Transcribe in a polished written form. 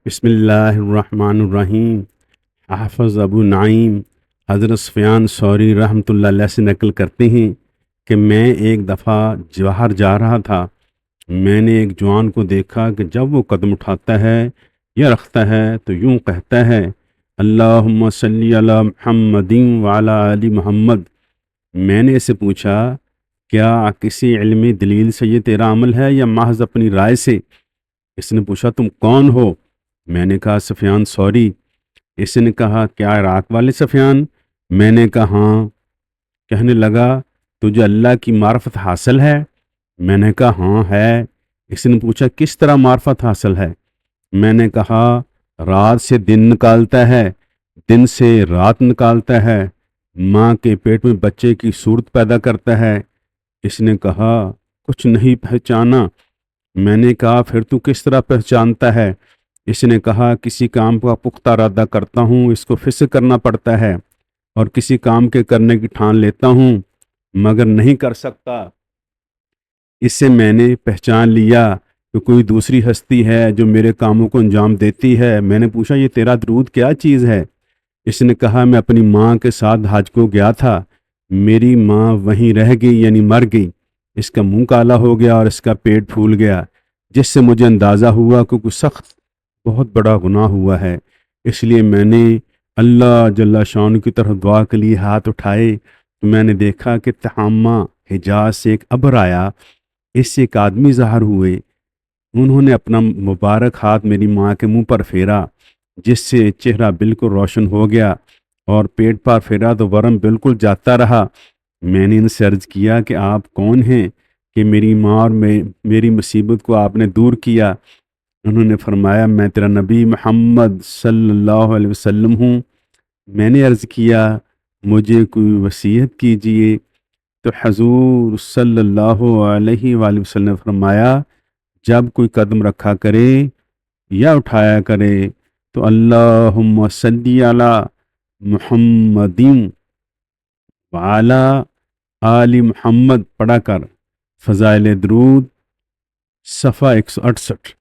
بسم اللہ الرحمن الرحیم۔ حافظ ابو نعیم حضرت سفیان ثوری رحمۃ اللہ علیہ سے نقل کرتے ہیں کہ میں ایک دفعہ باہر جا رہا تھا۔ میں نے ایک جوان کو دیکھا کہ جب وہ قدم اٹھاتا ہے یا رکھتا ہے تو یوں کہتا ہے، اللہم صلی علی محمد وعلی آل محمد۔ میں نے اسے پوچھا، کیا کسی علمی دلیل سے یہ تیرا عمل ہے یا محض اپنی رائے سے؟ اس نے پوچھا، تم کون ہو؟ میں نے کہا، سفیان ثوری۔ اس نے کہا، کیا عراق والے سفیان؟ میں نے کہا ہاں۔ کہنے لگا، تجھے اللہ کی معرفت حاصل ہے؟ میں نے کہا ہاں ہے۔ اس نے پوچھا، کس طرح معرفت حاصل ہے؟ میں نے کہا، رات سے دن نکالتا ہے، دن سے رات نکالتا ہے، ماں کے پیٹ میں بچے کی صورت پیدا کرتا ہے۔ اس نے کہا، کچھ نہیں پہچانا۔ میں نے کہا، پھر تو کس طرح پہچانتا ہے؟ اس نے کہا، کسی کام کا پختہ ارادہ کرتا ہوں، اس کو فسق کرنا پڑتا ہے، اور کسی کام کے کرنے کی ٹھان لیتا ہوں مگر نہیں کر سکتا۔ اس سے میں نے پہچان لیا کہ کوئی دوسری ہستی ہے جو میرے کاموں کو انجام دیتی ہے۔ میں نے پوچھا، یہ تیرا درود کیا چیز ہے؟ اس نے کہا، میں اپنی ماں کے ساتھ حج کو گیا تھا، میری ماں وہیں رہ گئی یعنی مر گئی، اس کا منہ کالا ہو گیا اور اس کا پیٹ پھول گیا، جس سے مجھے اندازہ ہوا کہ کوئی سخت بہت بڑا گناہ ہوا ہے۔ اس لیے میں نے اللہ جل شان کی طرف دعا کے لیے ہاتھ اٹھائے تو میں نے دیکھا کہ تہامہ حجاز سے ایک ابر آیا، اس سے ایک آدمی ظاہر ہوئے۔ انہوں نے اپنا مبارک ہاتھ میری ماں کے منہ پر پھیرا، جس سے چہرہ بالکل روشن ہو گیا، اور پیٹ پر پھیرا تو ورم بالکل جاتا رہا۔ میں نے ان سے عرض کیا کہ آپ کون ہیں کہ میری ماں اور میری مصیبت کو آپ نے دور کیا؟ انہوں نے فرمایا، میں تیرا نبی محمد صلی اللہ علیہ وسلم ہوں۔ میں نے عرض کیا، مجھے کوئی وصیت کیجئے۔ تو حضور صلی اللہ علیہ وآلہ وسلم نے فرمایا، جب کوئی قدم رکھا کرے یا اٹھایا کرے تو اللہم صلی علی محمد وعلی آل محمد پڑھا کر فضائل درود صفحہ 168۔